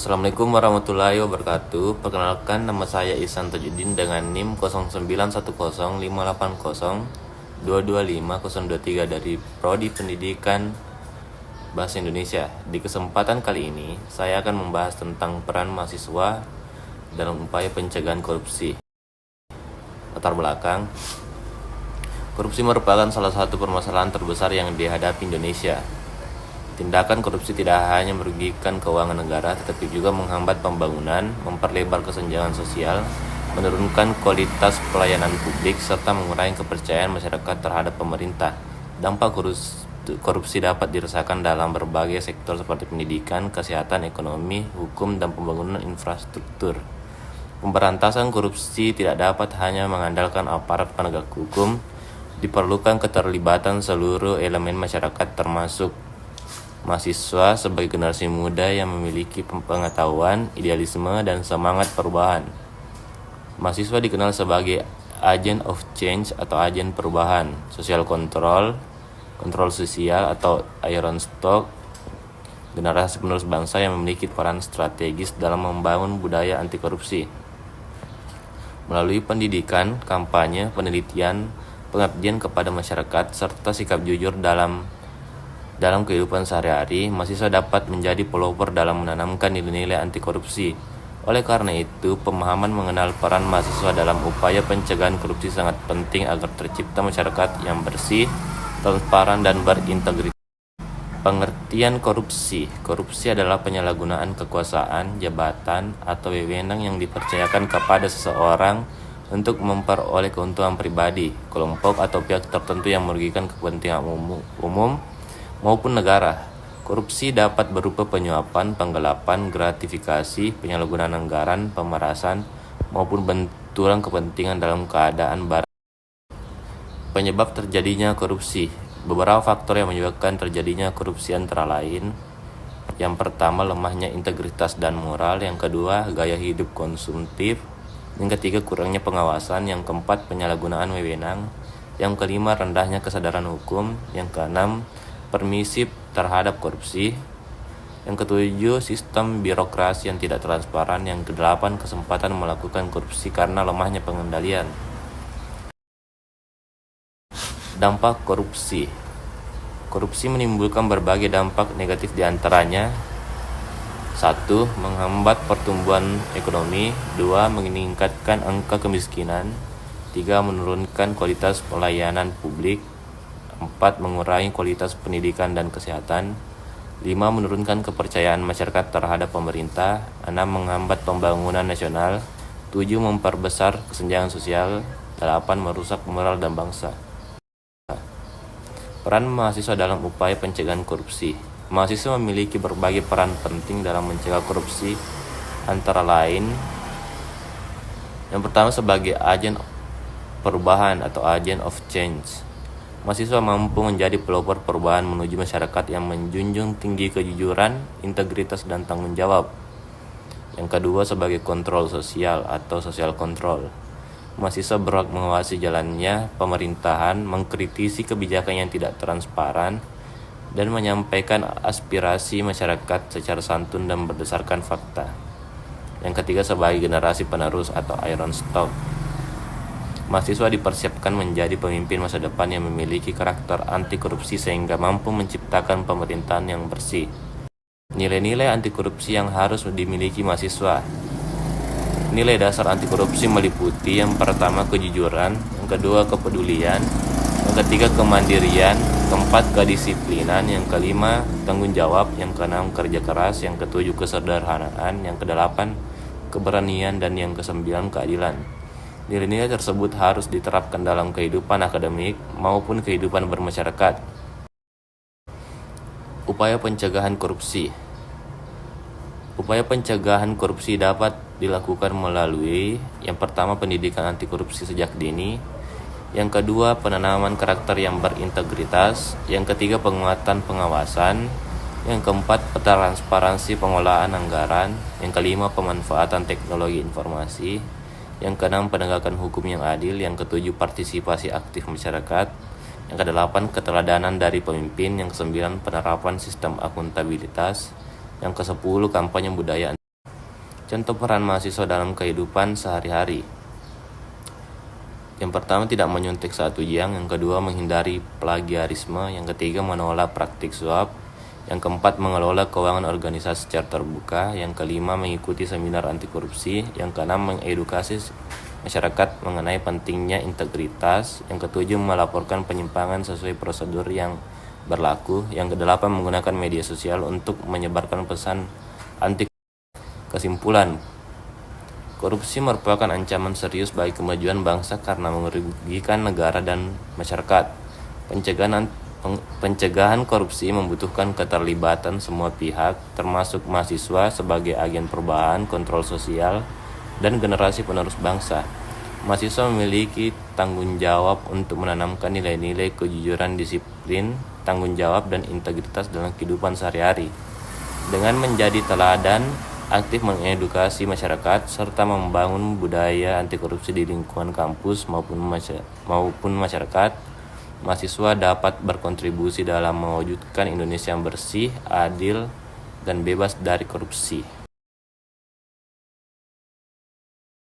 Assalamualaikum warahmatullahi wabarakatuh. Perkenalkan, nama saya Ihsan Tajuddin dengan NIM 09105802250023 dari Prodi Pendidikan Bahasa Indonesia. Di kesempatan kali ini, saya akan membahas tentang peran mahasiswa dalam upaya pencegahan korupsi. Latar belakang, korupsi merupakan salah satu permasalahan terbesar yang dihadapi Indonesia. Tindakan korupsi tidak hanya merugikan keuangan negara, tetapi juga menghambat pembangunan, memperlebar kesenjangan sosial, menurunkan kualitas pelayanan publik, serta mengurangi kepercayaan masyarakat terhadap pemerintah. Dampak korupsi dapat dirasakan dalam berbagai sektor seperti pendidikan, kesehatan, ekonomi, hukum, dan pembangunan infrastruktur. Pemberantasan korupsi tidak dapat hanya mengandalkan aparat penegak hukum, diperlukan keterlibatan seluruh elemen masyarakat termasuk mahasiswa sebagai generasi muda yang memiliki pengetahuan, idealisme, dan semangat perubahan. Mahasiswa dikenal sebagai agent of change atau agen perubahan, social control, kontrol sosial atau iron stock, generasi penerus bangsa yang memiliki peran strategis dalam membangun budaya anti korupsi. Melalui pendidikan, kampanye, penelitian, pengabdian kepada masyarakat, serta sikap jujur dalam kehidupan sehari-hari, mahasiswa dapat menjadi pelopor dalam menanamkan nilai-nilai anti korupsi. Oleh karena itu, pemahaman mengenal peran mahasiswa dalam upaya pencegahan korupsi sangat penting agar tercipta masyarakat yang bersih, transparan, dan berintegritas. Pengertian korupsi. Korupsi adalah penyalahgunaan kekuasaan, jabatan, atau wewenang yang dipercayakan kepada seseorang untuk memperoleh keuntungan pribadi, kelompok, atau pihak tertentu yang merugikan kepentingan umum maupun negara. Korupsi dapat berupa penyuapan, penggelapan, gratifikasi, penyalahgunaan anggaran, pemerasan, maupun benturan kepentingan dalam keadaan barang. Penyebab terjadinya korupsi. Beberapa faktor yang menyebabkan terjadinya korupsi antara lain: yang pertama, lemahnya integritas dan moral; yang kedua, gaya hidup konsumtif; yang ketiga, kurangnya pengawasan; yang keempat, penyalahgunaan wewenang; yang kelima, rendahnya kesadaran hukum; yang keenam, permisif terhadap korupsi; yang ketujuh, sistem birokrasi yang tidak transparan; yang kedelapan, kesempatan melakukan korupsi karena lemahnya pengendalian. Dampak korupsi. Korupsi menimbulkan berbagai dampak negatif, diantaranya: 1. Menghambat pertumbuhan ekonomi. 2. Meningkatkan angka kemiskinan. 3. Menurunkan kualitas pelayanan publik. 4. Mengurangi kualitas pendidikan dan kesehatan. 5. Menurunkan kepercayaan masyarakat terhadap pemerintah. 6. Menghambat pembangunan nasional. 7. Memperbesar kesenjangan sosial. 8. Merusak moral dan bangsa. Peran mahasiswa dalam upaya pencegahan korupsi. Mahasiswa memiliki berbagai peran penting dalam mencegah korupsi, antara lain: yang pertama, sebagai agen perubahan atau agent of change. Mahasiswa mampu menjadi pelopor perubahan menuju masyarakat yang menjunjung tinggi kejujuran, integritas, dan tanggung jawab. Yang kedua, sebagai kontrol sosial atau social control. Mahasiswa berhak mengawasi jalannya pemerintahan, mengkritisi kebijakan yang tidak transparan, dan menyampaikan aspirasi masyarakat secara santun dan berdasarkan fakta. Yang ketiga, sebagai generasi penerus atau iron stock. Mahasiswa dipersiapkan menjadi pemimpin masa depan yang memiliki karakter anti korupsi sehingga mampu menciptakan pemerintahan yang bersih. Nilai-nilai anti korupsi yang harus dimiliki mahasiswa. Nilai dasar anti korupsi meliputi: yang pertama, kejujuran; yang kedua, kepedulian; yang ketiga, kemandirian; keempat, kedisiplinan; yang kelima, tanggung jawab; yang keenam, kerja keras; yang ketujuh, kesederhanaan; yang kedelapan, keberanian; dan yang kesembilan, keadilan. Nilai-nilai tersebut harus diterapkan dalam kehidupan akademik maupun kehidupan bermasyarakat. Upaya pencegahan korupsi. Upaya pencegahan korupsi dapat dilakukan melalui: yang pertama, pendidikan anti korupsi sejak dini; yang kedua, penanaman karakter yang berintegritas; yang ketiga, penguatan pengawasan; yang keempat, transparansi pengolahan anggaran; yang kelima, pemanfaatan teknologi informasi; yang keenam, penegakan hukum yang adil; yang ketujuh, partisipasi aktif masyarakat; yang kedelapan, keteladanan dari pemimpin; yang kesembilan, penerapan sistem akuntabilitas; yang kesepuluh, kampanye budaya Contoh peran mahasiswa dalam kehidupan sehari-hari. Yang pertama, tidak menyuntik saat ujian. Yang kedua, menghindari plagiarisme. Yang ketiga, menolak praktik suap. Yang keempat, mengelola keuangan organisasi secara terbuka. Yang kelima, mengikuti seminar anti korupsi. Yang keenam, mengedukasi masyarakat mengenai pentingnya integritas. Yang ketujuh, melaporkan penyimpangan sesuai prosedur yang berlaku. Yang kedelapan, menggunakan media sosial untuk menyebarkan pesan anti. Kesimpulan, korupsi merupakan ancaman serius bagi kemajuan bangsa karena merugikan negara dan masyarakat. Pencegahan korupsi membutuhkan keterlibatan semua pihak, termasuk mahasiswa sebagai agen perubahan, kontrol sosial, dan generasi penerus bangsa. Mahasiswa memiliki tanggung jawab untuk menanamkan nilai-nilai kejujuran, disiplin, tanggung jawab, dan integritas dalam kehidupan sehari-hari. Dengan menjadi teladan, aktif mengedukasi masyarakat, serta membangun budaya anti korupsi di lingkungan kampus maupun masyarakat, mahasiswa dapat berkontribusi dalam mewujudkan Indonesia yang bersih, adil, dan bebas dari korupsi.